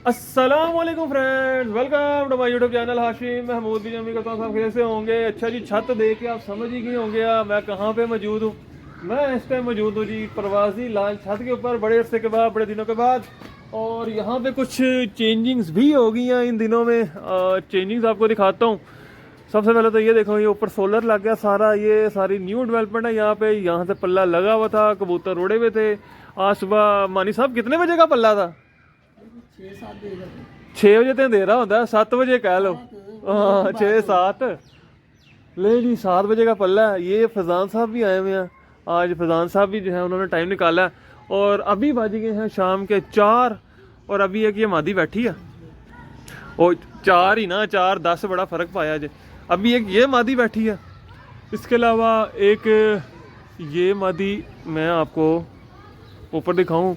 अस्सलामुअलैकुम friends, welcome to my YouTube channel. Hashim Mahmood भी जमी करता हूँ, सब कैसे होंगे। अच्छा जी, छत देख के आप समझ ही गए होंगे मैं कहाँ पे मौजूद हूँ। मैं इस टाइम मौजूद हूँ जी प्रवासी लाल छत के ऊपर, बड़े अरसे के बाद, बड़े दिनों के बाद। और यहाँ पे कुछ चेंजिंग्स भी हो गई हैं इन दिनों में। चेंजिंग्स आपको दिखाता हूँ। सबसे पहले तो ये देखो, ये ऊपर सोलर लग गया सारा, ये सारी न्यू डेवलपमेंट है यहाँ पे। यहाँ से पल्ला लगा हुआ था, कबूतर उड़े हुए थे। आज सुबह मानी साहब कितने बजे का पल्ला था? 6 बजे तो दे रहा होता है, 7 बजे कह लो। हाँ 6-7 ले जी, 7 बजे का पल्ला है। ये फैजान साहब भी आए हुए हैं आज। फैजान साहब भी जो है उन्होंने टाइम निकाला है। और अभी बज गए हैं शाम के 4। और अभी एक ये मादी बैठी है, और 4 ही ना, 4-10 बड़ा फ़र्क पाया जी। अभी एक ये मादी बैठी है, इसके अलावा एक ये मादी मैं आपको ऊपर दिखाऊं,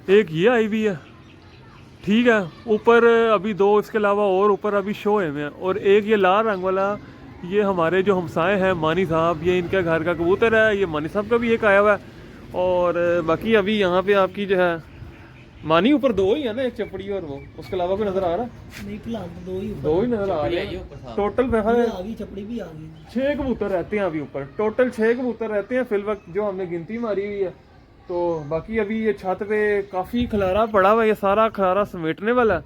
एक ये आई हुई है, ठीक है। ऊपर अभी 2 इसके अलावा और ऊपर अभी शो है में। और एक ये लाल रंग वाला, ये हमारे जो हमसाए हैं मानी साहब, ये इनके घर का कबूतर है। ये मानी साहब का भी एक आया हुआ है। और बाकी अभी यहाँ पे आपकी जो है मानी ऊपर 2 ही है ना, एक चपड़ी और वो, उसके अलावा कोई नजर आ रहा नहीं? फिलहाल तो 2 ही नजर आ रहे हैं। टोटल चपड़ी भी आ गई। 6 कबूतर रहते हैं अभी ऊपर। टोटल 6 कबूतर रहते हैं फिल वक्त, जो हमने गिनती मारी हुई है। तो बाकी अभी ये छत पे काफ़ी खलारा पड़ा हुआ है, ये सारा खलारा समेटने वाला है।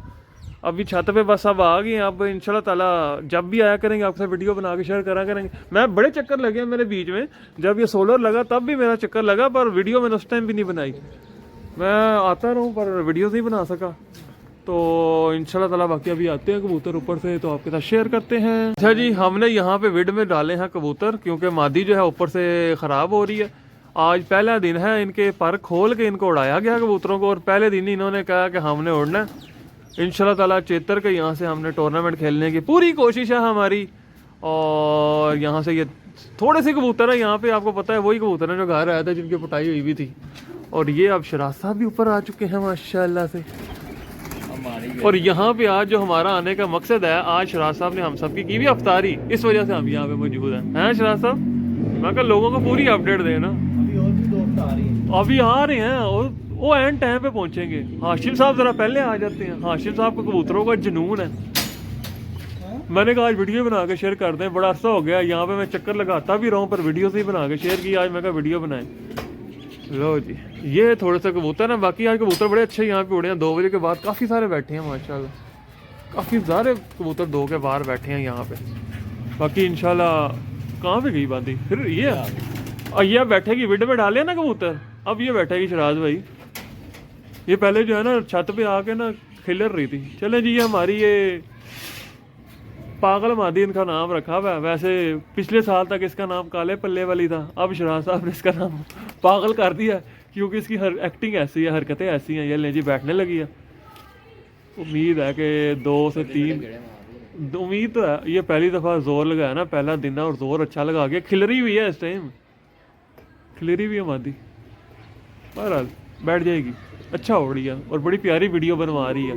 अभी छत पे बस अब आ गए हैं। अब इंशाल्लाह ताला जब भी आया करेंगे आपसे वीडियो बना के शेयर करा करेंगे। मैं बड़े चक्कर लगे हैं मेरे बीच में, जब ये सोलर लगा तब भी मेरा चक्कर लगा, पर वीडियो मैंने उस टाइम भी नहीं बनाई। मैं आता रहूँ पर वीडियो नहीं बना सका। तो इंशाल्लाह ताला बाकी अभी आते हैं कबूतर ऊपर से, तो आपके साथ शेयर करते हैं। अच्छा जी, हमने यहाँ पे विड में डाले हैं कबूतर, क्योंकि मादी जो है ऊपर से ख़राब हो रही है। आज पहला दिन है, इनके पर खोल के इनको उड़ाया गया कबूतरों को। और पहले दिन ही इन्होंने कहा कि हमने उड़ना है। इंशाल्लाह ताला चेतर के यहाँ से हमने टूर्नामेंट खेलने की पूरी कोशिश है हमारी। और यहाँ से ये थोड़े से कबूतर है यहाँ पे, आपको पता है वही कबूतर है जो घर आया था, जिनकी पिटाई हुई भी थी। और ये अब शराज साहब भी ऊपर आ चुके हैं माशाल्लाह से। और यहाँ पे आज जो हमारा आने का मकसद है, आज शराज साहब ने हम सब की भी अफ्तारी, इस वजह से हम यहाँ पे मौजूद हैं शराज साहब? मैं कहा लोगों को पूरी अपडेट देना। अभी आ रहे हैं और वो एंड टाइम पे पहुंचेंगे। हाशिम साहब जरा पहले आ जाते हैं। हाशिम साहब को कबूतरों का जुनून है। मैंने कहा आज वीडियो बना के शेयर कर दें, बड़ा अरसा हो गया यहाँ पे मैं चक्कर लगाता भी रहा हूँ, पर वीडियो से ही बना के शेयर की। आज मैं कहा वीडियो बनाएं। लो जी, ये थोड़े से कबूतर हैं। बाकी आज कबूतर बड़े अच्छे यहाँ पे उड़े हैं। 2 बजे के बाद काफ़ी सारे बैठे हैं माशाल्लाह। काफ़ी सारे कबूतर 2 के बाहर बैठे हैं यहाँ पे। बाकी इंशाल्लाह कहाँ पे गई बाती फिर ये बैठेगी विड में डाले ना कबूतर। अब ये बैठेगी शराज भाई। ये पहले जो है ना छत पे आके ना खिलर रही थी। चले जी, ये हमारी ये पागल मादी इनका नाम रखा हुआ है। वैसे पिछले साल तक इसका नाम काले पल्ले वाली था, अब शराज साहब ने इसका नाम पागल कर दिया, क्योंकि इसकी हर एक्टिंग ऐसी है, हरकतें ऐसी हैं। ये ले जी बैठने लगी है। उम्मीद है कि 2 से 3 उम्मीद तो है। ये पहली दफ़ा जोर लगाया ना, पहला दिन है, और जोर अच्छा लगा के खिलरी हुई है। इस टाइम खिलरी हुई है मादी। बहरहाल बैठ जाएगी। अच्छा हो रही है और बड़ी प्यारी वीडियो बनवा रही है।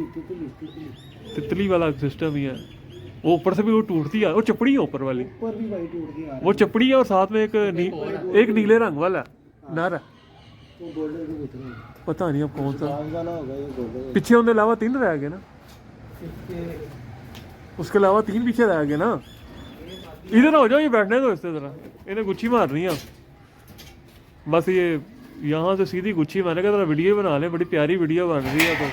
तितली वाला सिस्टम ही है। वो ऊपर से भी वो टूटती है, वो चपड़ी है ऊपर वाली, वो चपड़ी है। और साथ में एक नीले रंग वाला नर है, पता नहीं अब कौन सा। पीछे उनके अलावा 3 रह गए ना, उसके अलावा 3 पीछे रह गए ना। इधर हो जाओ, ये बैठने दो इससे जरा, इन्हें गुच्छी मारनी है बस। ये यहाँ से सीधी गुच्छी, मैंने कहा वीडियो बना ले, बड़ी प्यारी वीडियो बन रही है। तो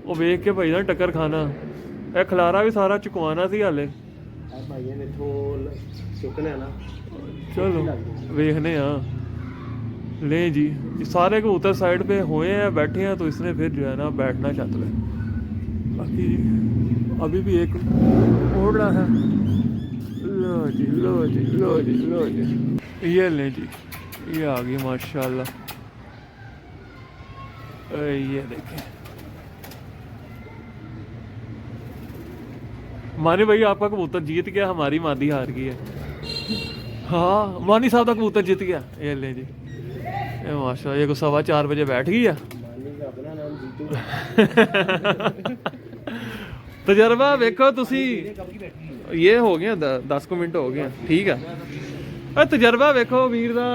वो देख के भाई ना टक्कर खाना। ਇਹ ਖਲਾਰਾ भी सारा चुकवाना सी हाले। चलो वेखने ले जी, सारे कबूतर साइड पे हुए हैं, बैठे हैं। तो इसने फिर जो है ना बैठना छत पे। बाकी अभी भी एक ओढ़ना है। लो जी लो जी लो जी लो जी, ये ले जी, ये आ गई माशाल्लाह। ये देखें मानी भाई, आपका कबूतर जीत गया, हमारी मादी हार गई है। हाँ मानी साहब का कबूतर जीत गया। ये ले जी, ये माशाल्लाह, ये को 4:15 बजे बैठ गई है। तजर्बा वेखो तुसी, ये हो गया 10 मिनट हो गए, ठीक है। तजर्बा वेखो वीर दा।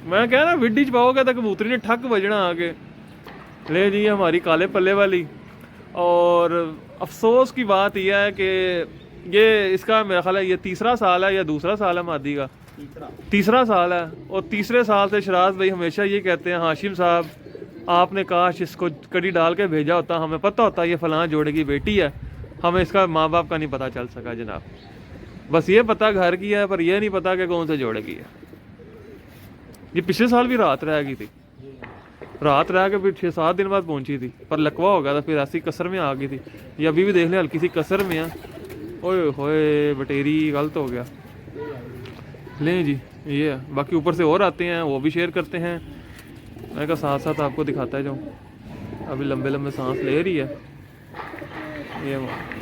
मैं कह रहा विडी च पाओगे तो कबूतरी ने ठक बजना आके। ले जी हमारी काले पल्ले वाली, और अफसोस की बात यह है कि ये इसका मेरा ख्याल है ये तीसरा साल है या दूसरा साल है मादी का, तीसरा साल है। और तीसरे साल से शराज भाई हमेशा ये कहते हैं, हाशिम साहब आपने काश इसको कड़ी डाल के भेजा होता, हमें पता होता ये फलां जोड़े की बेटी है, हमें इसका माँ बाप का नहीं पता चल सका जनाब। बस ये पता घर की है, पर यह नहीं पता कि कौन से जोड़े की है। ये पिछले साल भी रात रह गई थी, रात रह के फिर 6-7 दिन बाद पहुंची थी, पर लकवा हो गया था, फिर ऐसी कसर में आ गई थी। ये अभी भी देख लें हल्की सी कसर में है। ओए होए बटेरी गलत हो गया। लें जी ये है, बाकी ऊपर से और आते हैं वो भी शेयर करते हैं। मैं कहा साथ साथ आपको दिखाता है जाऊँ। अभी लंबे लंबे सांस ले रही है ये।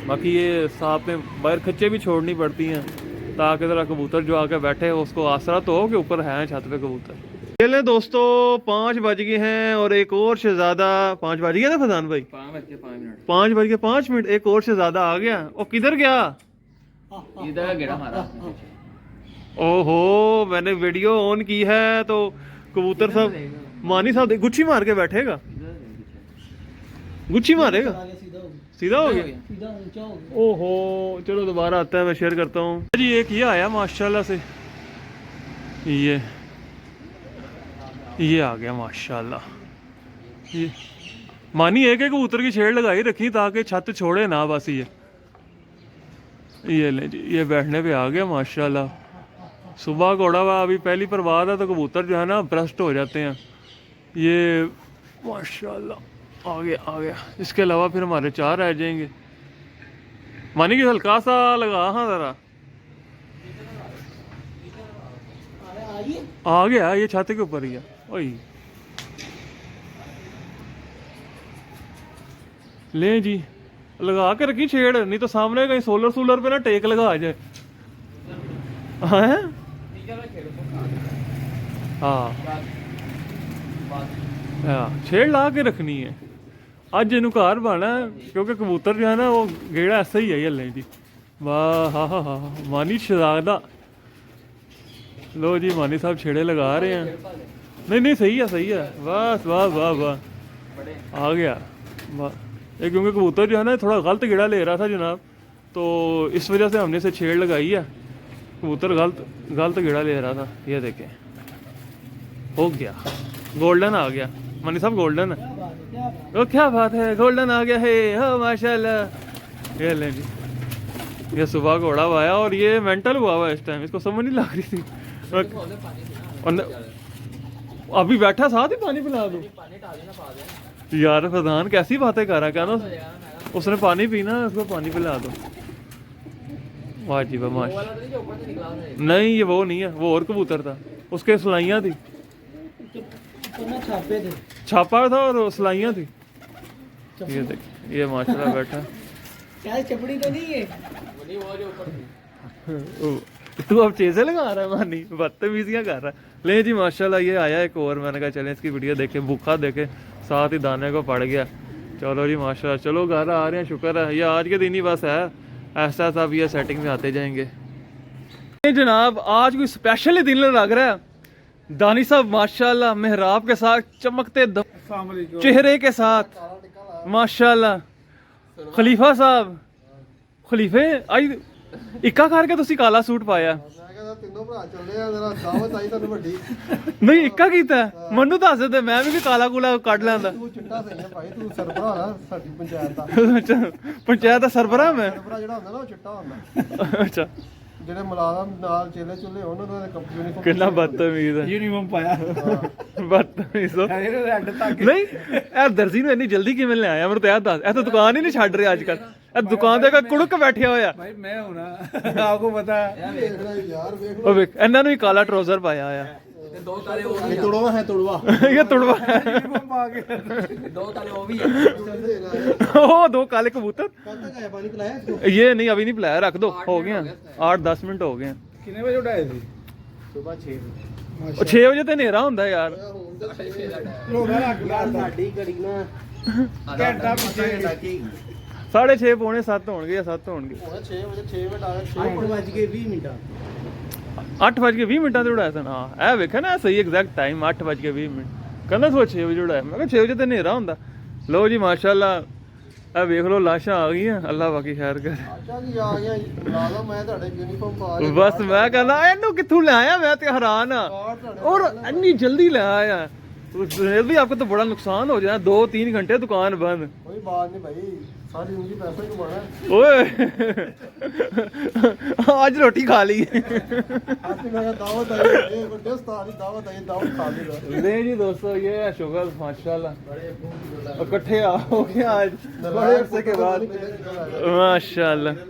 बाकी ये साथ में बाहर खच्चे भी छोड़नी पड़ती हैं ताकि ज़रा कबूतर जो आके बैठे उसको आसरा तो हो कि ऊपर हैं छत पे कबूतर। चले दोस्तों 5 बज गए हैं और एक और शहजादा 5 बज गए ना फजान भाई, 5:05 एक और शहजादा आ गया। वो किधर गया? इधर गेड़ा मारा। ओहो मैंने वीडियो ऑन की है तो कबूतर साहब मानी साहब गुच्छी मार के बैठेगा, गुच्छी मारेगा, सीधा हो गया, सीधा ऊंचा हो गया। ओहो चलो दोबारा आता है, मैं शेयर करता हूँ जी। एक ये आया माशाल्लाह से, ये आ गया माशाल्लाह। ये मानी एक एक कबूतर की छेड़ लगाई रखी ताकि छत छोड़े ना, बस ये ले जी ये बैठने पे आ गया माशाल्लाह। सुबह घोड़ा हुआ, अभी पहली परवाज़ है तो कबूतर जो है ना ब्रस्ट हो जाते हैं। ये माशाल्लाह आ गया। इसके अलावा फिर हमारे 4 रह जाएंगे। मानी कि हल्का सा लगा, हाँ ज़रा आ गया, ये छत के ऊपर ही है। ओए ले जी लगा के रखी छेड़, नहीं तो सामने कहीं सोलर पे ना टेक लगा आ जाए। हाँ छेड़ ला के रखनी है। अज इनू घर पाना क्योंकि कबूतर जो है ना वो गेड़ा ऐसा ही है हल्ले जी। वाह हा मानी शहजादा। लो जी मानी साहब छेड़े लगा रहे हैं। नहीं सही है बस वाह आ गया वाह। ये क्योंकि कबूतर जो है ना थोड़ा गलत गेड़ा ले रहा था जनाब, तो इस वजह से हमने इसे छेड़ लगाई है। कबूतर गलत गेड़ा ले रहा था। ये देखें हो गया, गोल्डन आ गया। मनी साहब गोल्डन है, वो क्या बात है, गोल्डन आ गया है हो माशाल्लाह। ये ले जी ये सुबह घोड़ा आया और ये मेंटल हुआ हुआ इस टाइम, इसको समझ नहीं लग रही थी। अभी बैठा साथ ही पानी पिला दो यार। फरदान कैसी बातें कर रहा है, कहना उसने पानी पीना है, उसको पानी पिला दो। वाह जी वाह नहीं ये वो नहीं है, वो और कबूतर था, उसके सलाइयाँ थी, छापा था और सलाइयाँ थी। ये देख ये माशाल्लाह बैठा। क्या चपड़ी तो नहीं है? तू अब चेज़े लगा रहा है मानी, बदतमीजियाँ कर रहा है। ले जी माशाल्लाह ये आया एक और। मैंने कहा चलें इसकी वीडियो देखे, भूखा देखे, साथ ही दाने को पड़ गया। चलो जी माशाल्लाह, चलो घर आ रहे हैं, शुक्र है। ये आज के दिन ही बस है, ऐसा सब ये सेटिंग में आते जाएंगे। जनाब आज कोई स्पेशल दिन लग रहा है। दानी साहब माशाल्लाह मेहराब के साथ चमकते चेहरे के साथ माशाल्लाह। खलीफा साहब खलीफे आई इक्का करके तुसी काला सूट पाया। नहीं इक्का कीता मनु दस दे, मैं भी काला कूला कट लैंदा। पंचायत दा सरबराह मैं। अच्छा ਜਿਹੜੇ ਮੁਲਾਜ਼ਮ ਨਾਲ ਚੇਲੇ ਚੁੱਲੇ ਉਹਨਾਂ ਦਾ यूनिफॉर्म कितना बदतमीज है, यूनिफॉर्म पाया बदतमीज हो। नहीं यार दर्जी ने इतनी जल्दी किवें ले आया, मेरे तो यार दस, ऐसा दुकान ही नहीं छड़ रहे आजकल। दुकान ਦੇ ਕੁੜਕ ਬੈਠਿਆ ਹੋਇਆ भाई मैं हूं ना आपको पता है यार ਵੇਖ ਉਹ ਵੇਖ ਇਹਨਾਂ ਨੂੰ ਹੀ ਕਾਲਾ ਟਰਾਊਜ਼ਰ ਪਾਇਆ ਹੋਇਆ। दो ताले वो ਇਹ ਤੁੜਵਾ ਹੈ ਤੁੜਵਾ ਇਹ ਤੁੜਵਾ यूनिफॉर्म पा के दो ताले वो भी है। ਉਹ 2 काले कबूतर। कब तक आया पानी पिलाया इसको? ये नहीं अभी नहीं पिलाया, रख दो, हो गए 8-10 मिनट हो गए। कितने बजे उठाए थे? सुबह 6 ਉਹ 6 ਵਜੇ ਤੇ ਹਨੇਰਾ ਹੁੰਦਾ ਯਾਰ। रोगा लग गया ਸਾਡੀ ਘੜੀ ਨਾ घंटा पीछे 6:30 ਪੌਣੇ 7 ਹੋਣਗੇ ਜਾਂ 7 ਹੋਣਗੇ। ਹੁਣ 6 ਵਜੇ 6 ਮਿੰਟ ਆ ਗਏ 8 बज के 20 मिनट 8:20 ਤੇ ਉਡਾਇਆ ਸੀ ਨਾ। ਇਹ ਵੇਖਿਆ ਨਾ ਸਹੀ ਐਗਜ਼ੈਕਟ ਟਾਈਮ 8:20 ਕਹਿੰਦਾ ਸੋ 6 ਵਜੇ ਉਡਾਇਆ। ਮੈਂ ਕਿਹਾ 6 ਵਜੇ ਤੇ ਹਨੇਰਾ ਹੁੰਦਾ। ਲੋ ਜੀ ਮਾਸ਼ਾਅੱਲਾ ਆ ਵੇਖ ਲਓ ਲਾਸ਼ਾਂ ਆ ਗਈਆਂ, ਅੱਲਾ ਬਾਕੀ ਖੈਰ ਕਰ। ਅੱਛਾ ਜੀ ਆ ਗਿਆ ਜੀ, ਲਾ ਲਓ ਮੈਂ ਤੁਹਾਡੇ ਯੂਨੀਫਾਰਮ ਪਾ ਕੇ ਬਸ ਮੈਂ ਕਹਿੰਦਾ ਇਹਨੂੰ ਕਿੱਥੋਂ ਲੈ ਆਇਆ, ਮੈਂ ਤੇ ਹੈਰਾਨ ਆ ਕਾਰਡ ਤੁਹਾਡੇ और इतनी जल्दी ले आया। सुहेल भाई आपको तो बड़ा नुकसान हो जाए, 2-3 घंटे दुकान बंद। कोई बात नहीं भाई, सारी जिंदगी पैसा ही कमाना है। ओए आज रोटी खा ली। आपकी मेरा दावत आई है, एक बड़े उस्ताद की दावत आई, दावत खा ली। नहीं जी दोस्तों, ये है शुगर माशाल्लाह, बड़े इकट्ठे हो गए आज बड़े अरसे के बाद माशाल्लाह।